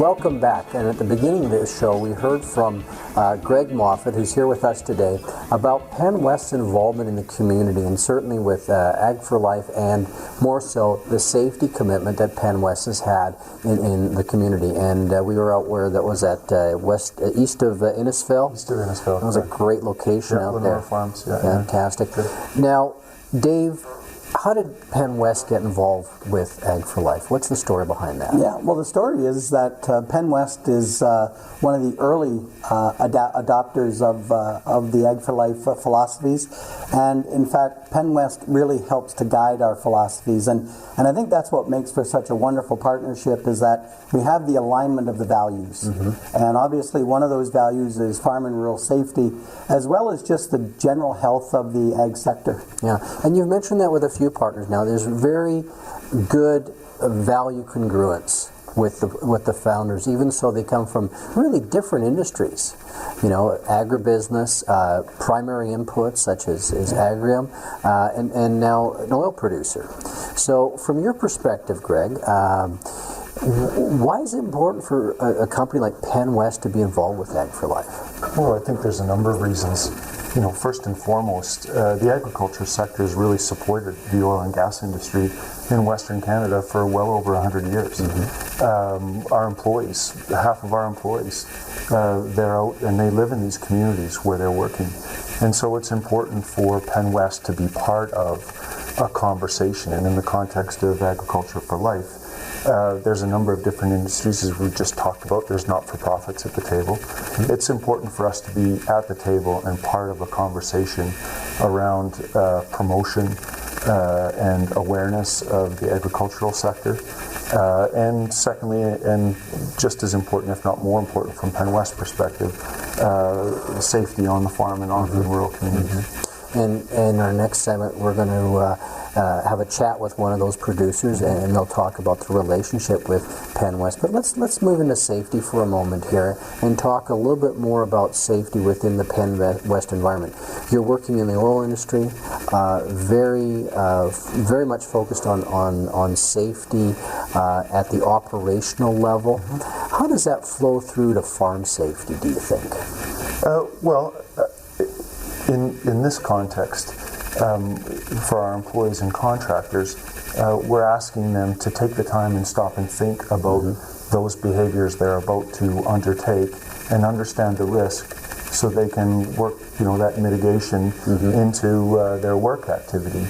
Welcome back, and at the beginning of this show we heard from Greg Moffat, who's here with us today, about Penn West's involvement in the community, and certainly with Ag for Life, and more so the safety commitment that Penn West has had in the community. And we were out where that was at east of Innisfil. East of Innisfil. It was a great location out there. Farms, yeah. Fantastic. Yeah. Now, Dave, how did Penn West get involved with Ag for Life? What's the story behind that? Yeah, well, the story is that Penn West is one of the early adopters of the Ag for Life philosophies, and in fact, Penn West really helps to guide our philosophies, and I think that's what makes for such a wonderful partnership, is that we have the alignment of the values, and obviously one of those values is farm and rural safety, as well as just the general health of the ag sector. Yeah, and you've mentioned that with a few partners now. There's very good value congruence with the founders, even so they come from really different industries. You know, agribusiness, primary inputs such as agrium, and now an oil producer. So from your perspective, Greg, why is it important for a company like Penn West to be involved with Ag for Life? Well, I think there's a number of reasons. You know, first and foremost, the agriculture sector has really supported the oil and gas industry in Western Canada for well over 100 years. Our employees, half of our employees, they're out and they live in these communities where they're working. And so it's important for Penn West to be part of a conversation. And in the context of Agriculture for Life, there's a number of different industries, as we've just talked about. There's not-for-profits at the table. It's important for us to be at the table and part of a conversation around promotion and awareness of the agricultural sector. And secondly, and just as important, if not more important from Penn West's perspective, safety on the farm and on the rural communities. And in our next segment, we're going to have a chat with one of those producers, and they'll talk about the relationship with Penn West. But let's move into safety for a moment here and talk a little bit more about safety within the Penn West environment. You're working in the oil industry, very much focused on safety at the operational level. How does that flow through to farm safety, do you think? In this context, for our employees and contractors, we're asking them to take the time and stop and think about those behaviors they're about to undertake and understand the risk, so they can work, that mitigation into their work activity.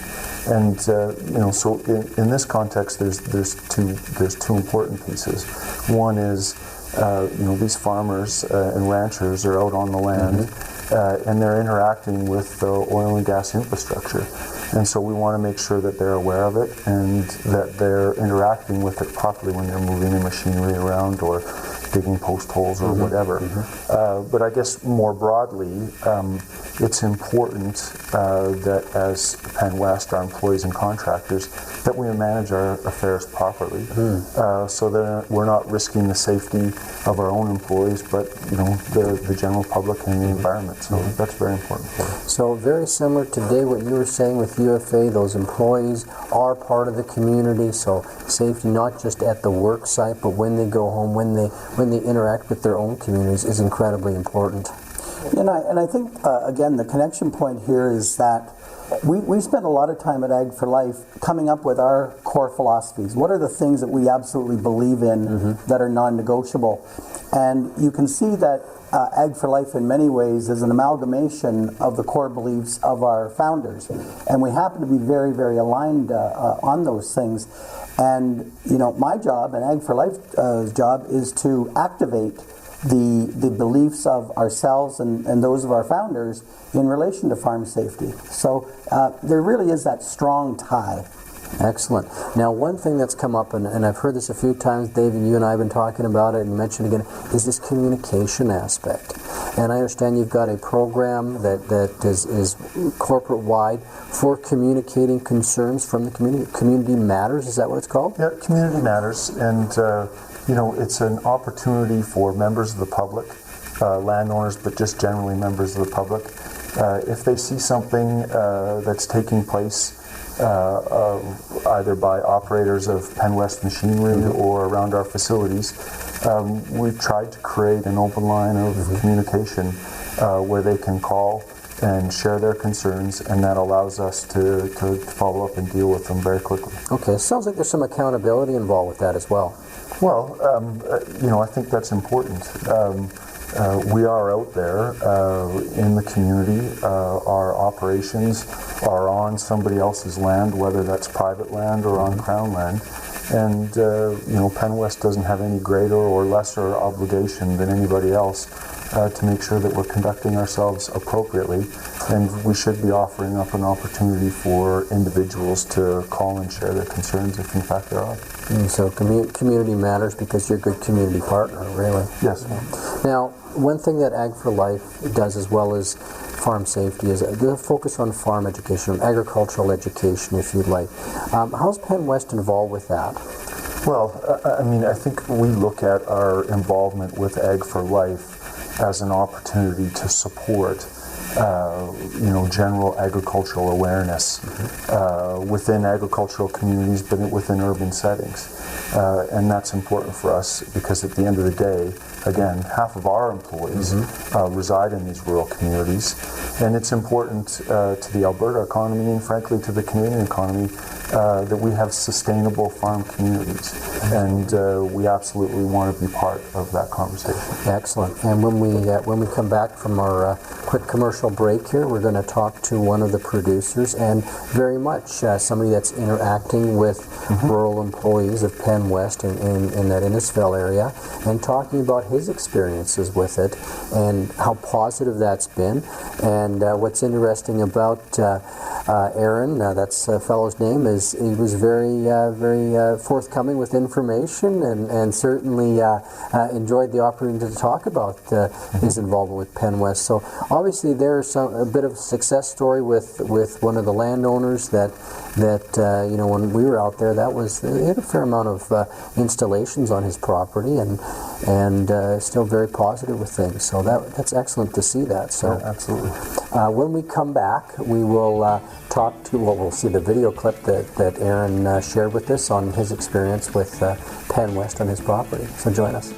And so in this context, there's two important pieces. One is these farmers and ranchers are out on the land. And they're interacting with the oil and gas infrastructure. And so we want to make sure that they're aware of it and that they're interacting with it properly when they're moving their machinery around or digging post holes or whatever. But I guess more broadly, it's important that as Penn West, our employees and contractors, that we manage our affairs properly, so that we're not risking the safety of our own employees, but the general public and the environment. So that's very important for us. So very similar today, what you were saying with UFA, those employees are part of the community. So safety not just at the work site, but when they go home, when they interact with their own communities, is incredibly important. And I think, again, the connection point here is that we spend a lot of time at Ag for Life coming up with our core philosophies. What are the things that we absolutely believe in that are non-negotiable? And you can see that Ag for Life in many ways is an amalgamation of the core beliefs of our founders. And we happen to be very, very aligned on those things. And, my job and Ag for Life's job is to activate the beliefs of ourselves and those of our founders in relation to farm safety. So there really is that strong tie. Excellent. Now, one thing that's come up, and I've heard this a few times, Dave, and you and I have been talking about it, and you mentioned again, is this communication aspect. And I understand you've got a program that is corporate-wide for communicating concerns from the community. Community Matters, is that what it's called? Yeah, Community Matters, and it's an opportunity for members of the public, landowners, but just generally members of the public, if they see something that's taking place either by operators of Penn West machinery or around our facilities, we've tried to create an open line of communication where they can call and share their concerns, and that allows us to follow up and deal with them very quickly. Okay, sounds like there's some accountability involved with that as well. Well, I think that's important. We are out there in the community. Our operations are on somebody else's land, whether that's private land or on Crown land. And, Penn West doesn't have any greater or lesser obligation than anybody else to make sure that we're conducting ourselves appropriately. And we should be offering up an opportunity for individuals to call and share their concerns if in fact there are. And so community matters because you're a good community partner, really. Yes. Now, one thing that Ag for Life does, as well as farm safety, is the focus on farm education, agricultural education, if you'd like. How's Penn West involved with that? Well, I think we look at our involvement with Ag for Life as an opportunity to support general agricultural awareness within agricultural communities, but within urban settings. And that's important for us because at the end of the day, again, half of our employees reside in these rural communities, and it's important to the Alberta economy and frankly to the Canadian economy that we have sustainable farm communities, and we absolutely want to be part of that conversation. Excellent. And when we come back from our quick commercial break here, we're going to talk to one of the producers, and very much somebody that's interacting with rural employees of Penn West in that Innisfil area, and talking about his experiences with it and how positive that's been. And what's interesting about Aaron, that's a fellow's name, is he was very forthcoming with information, and certainly enjoyed the opportunity to talk about his involvement with Penn West. So obviously there's a bit of a success story with one of the landowners that when we were out there, he had a fair amount of installations on his property, and still very positive with things. So that's excellent to see that. So yeah, absolutely. When we come back, we will we'll see the video clip that Aaron shared with us on his experience with Penn West on his property. So join us.